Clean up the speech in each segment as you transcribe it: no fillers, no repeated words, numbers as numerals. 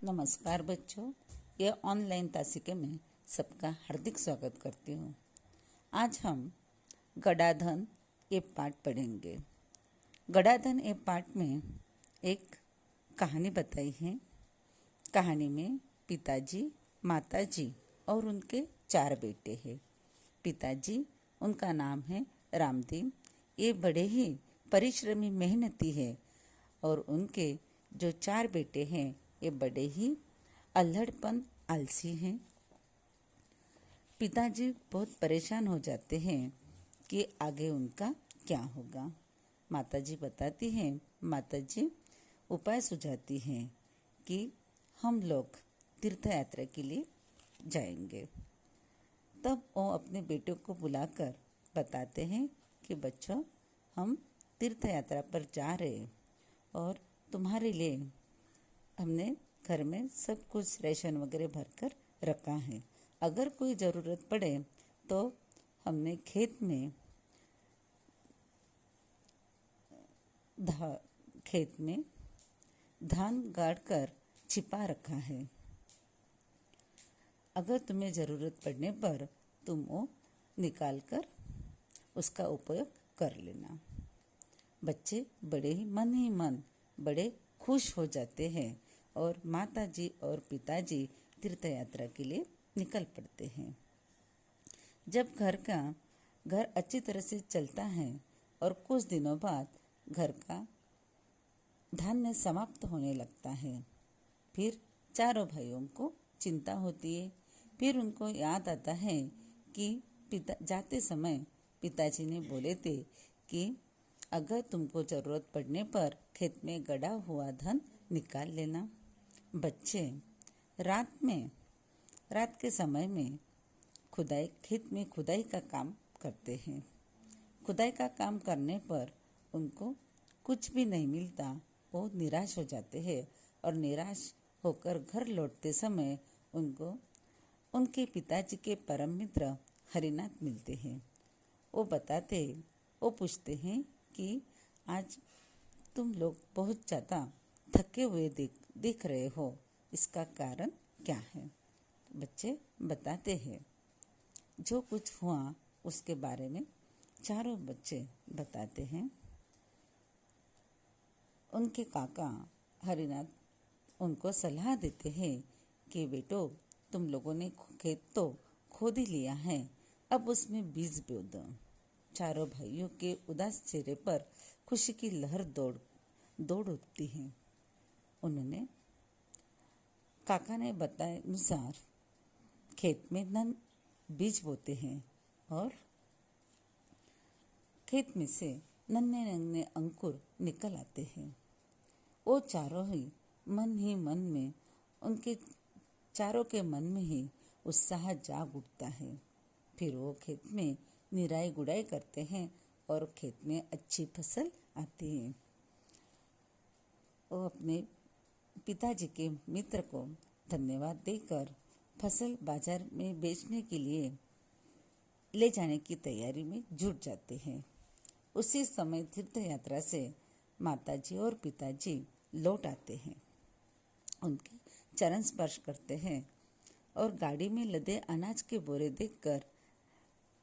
नमस्कार बच्चों, ये ऑनलाइन तासिके में सबका हार्दिक स्वागत करती हूँ। आज हम गडाधन ये पाठ पढ़ेंगे। गडाधन ये पाठ में एक कहानी बताई है। कहानी में पिताजी, माताजी और उनके 4 बेटे हैं। पिताजी, उनका नाम है रामदीन। ये बड़े ही परिश्रमी मेहनती है और उनके जो 4 बेटे हैं ये बड़े ही अल्हड़पन आलसी हैं। पिताजी बहुत परेशान हो जाते हैं कि आगे उनका क्या होगा। माताजी बताती हैं, माताजी उपाय सुझाती हैं कि हम लोग तीर्थ यात्रा के लिए जाएंगे। तब वो अपने बेटों को बुलाकर बताते हैं कि बच्चों, हम तीर्थ यात्रा पर जा रहे हैं और तुम्हारे लिए हमने घर में सब कुछ राशन वगैरह भरकर रखा है। अगर कोई ज़रूरत पड़े तो हमने खेत में धान गाड़ कर छिपा रखा है। अगर तुम्हें ज़रूरत पड़ने पर तुम वो निकाल कर उसका उपयोग कर लेना। बच्चे बड़े ही मन बड़े खुश हो जाते हैं और माताजी और पिताजी तीर्थ यात्रा के लिए निकल पड़ते हैं। जब घर अच्छी तरह से चलता है और कुछ दिनों बाद घर का धान्य समाप्त होने लगता है, फिर चारों भाइयों को चिंता होती है। फिर उनको याद आता है कि जाते समय पिताजी ने बोले थे कि अगर तुमको ज़रूरत पड़ने पर खेत में गड़ा हुआ धन निकाल लेना। बच्चे रात के समय में खेत में खुदाई का काम करते हैं। खुदाई का काम करने पर उनको कुछ भी नहीं मिलता। वो निराश हो जाते हैं और निराश होकर घर लौटते समय उनको उनके पिताजी के परम मित्र हरिनाथ मिलते हैं। वो पूछते हैं कि आज तुम लोग बहुत ज़्यादा थके हुए दिख रहे हो, इसका कारण क्या है? बच्चे बताते हैं। जो कुछ हुआ उसके बारे में चारों बच्चे बताते हैं। उनके काका हरिनाथ उनको सलाह देते हैं कि बेटो, तुम लोगों ने खेत तो खोद ही लिया है, अब उसमें बीज बो दो। चारों भाइयों के उदास चेहरे पर खुशी की लहर दौड़ उठती है। काका ने बताए अनुसार खेत में बीज बोते हैं और खेत में से नन्हे अंकुर निकल आते हैं। वो चारों ही मन में उनके चारों के मन में ही उत्साह जाग उठता है। फिर वो खेत में निराई गुड़ाई करते हैं और खेत में अच्छी फसल आती है। वो अपने पिताजी के मित्र को धन्यवाद देकर फसल बाजार में बेचने के लिए ले जाने की तैयारी में जुट जाते हैं। उसी समय तीर्थ यात्रा से माताजी और पिताजी लौट आते हैं। उनके चरण स्पर्श करते हैं और गाड़ी में लदे अनाज के बोरे देखकर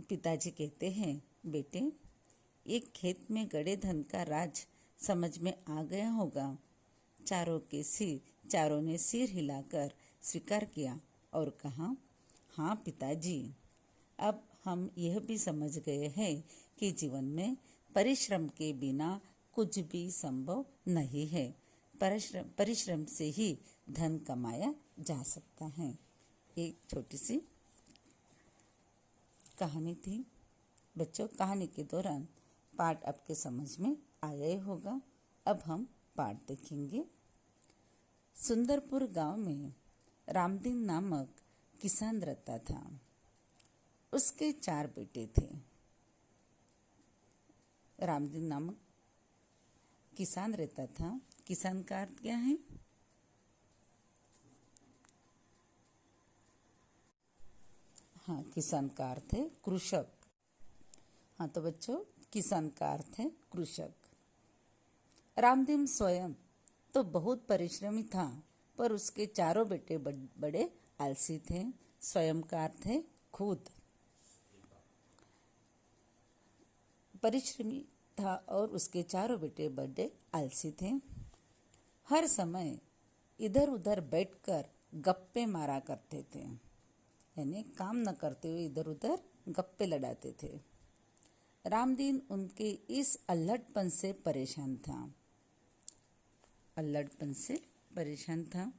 पिताजी कहते हैं, बेटे, एक खेत में गड़े धन का राज समझ में आ गया होगा। चारों ने सिर हिलाकर स्वीकार किया और कहा, हाँ पिताजी, अब हम यह भी समझ गए हैं कि जीवन में परिश्रम के बिना कुछ भी संभव नहीं है। परिश्रम से ही धन कमाया जा सकता है। एक छोटी सी कहानी थी। बच्चों, कहानी के दौरान पाठ आपके समझ में आया ही होगा। अब हम पाठ देखेंगे। सुंदरपुर गांव में रामदीन नामक किसान रहता था। उसके 4 बेटे थे। रामदीन नामक किसान रहता था। किसान का अर्थ क्या है? हाँ, किसान का अर्थ है कृषक। हाँ तो बच्चों, किसान का अर्थ है कृषक। रामदीन स्वयं तो बहुत परिश्रमी था, पर उसके चारों बेटे बड़े आलसी थे, स्वयंकार थे, खुद परिश्रमी था और उसके चारों बेटे बड़े आलसी थे। हर समय इधर उधर बैठकर गप्पे मारा करते थे, यानी काम न करते हुए इधर उधर गप्पे लड़ाते थे। रामदीन उनके इस अल्हड़पन से परेशान था।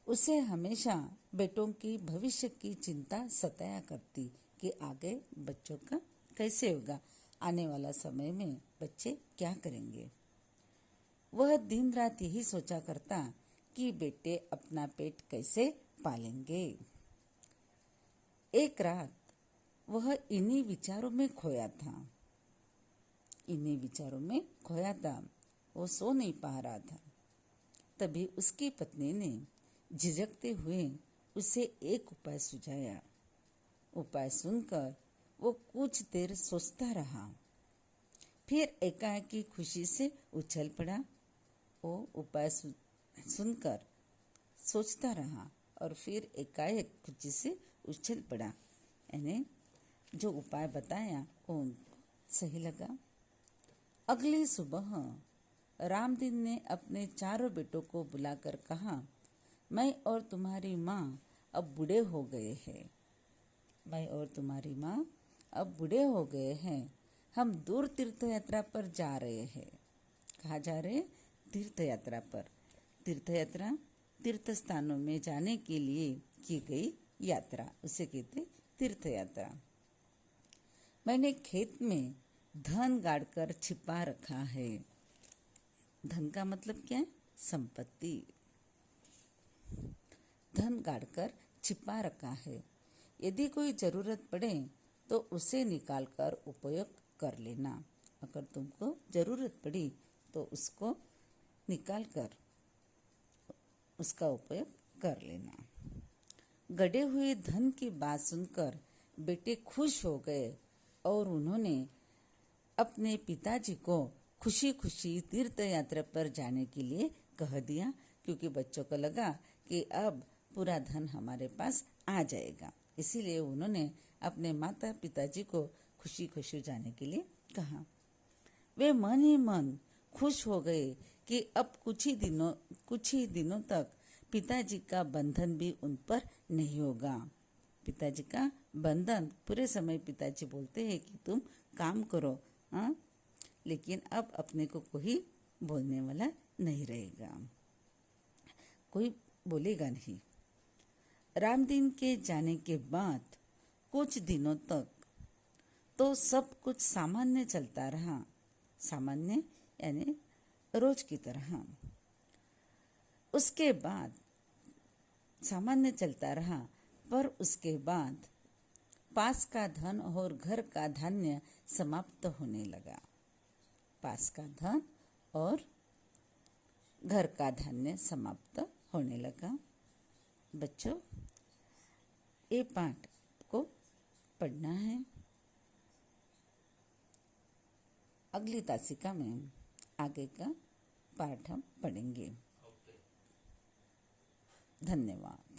उसे हमेशा बेटों की भविष्य की चिंता सताया करती कि आगे बच्चों का कैसे होगा, आने वाला समय में बच्चे क्या करेंगे। वह दिन रात यही सोचा करता कि बेटे अपना पेट कैसे पालेंगे। एक रात वह इन्हीं विचारों में खोया था। वो सो नहीं पा रहा था। तभी उसकी पत्नी ने झिझकते हुए उसे एक उपाय सुझाया। उपाय सुनकर वो कुछ देर सोचता रहा, फिर एकाएकी खुशी से उछल पड़ा। वो उपाय सुनकर सोचता रहा और फिर एकाएक खुशी से उछल पड़ा, यानी जो उपाय बताया वो उनको सही लगा। अगली सुबह रामदीन ने अपने चारों बेटों को बुलाकर कहा, मैं और तुम्हारी माँ अब बूढ़े हो गए हैं। हम दूर तीर्थ यात्रा पर जा रहे हैं। कहाँ जा रहे हैं? तीर्थ यात्रा पर। तीर्थ यात्रा तीर्थ स्थानों में जाने के लिए की गई यात्रा, उसे कहते तीर्थ यात्रा। मैंने खेत में धन गाड़कर छिपा रखा है। धन का मतलब क्या है? संपत्ति। धन गाड़कर छिपा रखा है। यदि कोई जरूरत पड़े तो उसे निकालकर उपयोग कर लेना। अगर तुमको जरूरत पड़ी तो उसको निकालकर उसका उपयोग कर लेना। गड़े हुए धन की बात सुनकर बेटे खुश हो गए और उन्होंने अपने पिताजी को खुशी खुशी तीर्थ यात्रा पर जाने के लिए कह दिया, क्योंकि बच्चों को लगा कि अब पूरा धन हमारे पास आ जाएगा। इसीलिए उन्होंने अपने माता पिताजी को खुशी खुशी जाने के लिए कहा। वे मन ही मन खुश हो गए कि अब कुछ ही दिनों तक पिताजी का बंधन भी उन पर नहीं होगा। पिताजी का बंधन, पूरे समय पिताजी बोलते हैं कि तुम काम करो, हाँ, लेकिन अब अपने को कोई बोलने वाला नहीं रहेगा, कोई बोलेगा नहीं। रामदीन के जाने के बाद कुछ दिनों तक तो सब कुछ सामान्य चलता रहा। सामान्य यानी रोज की तरह। उसके बाद सामान्य चलता रहा, पर उसके बाद पास का धन और घर का धान्य समाप्त होने लगा। पास का धन और घर का धान्य समाप्त होने लगा। बच्चों, ये पाठ को पढ़ना है। अगली तासिका में आगे का पाठ हम पढ़ेंगे। धन्यवाद।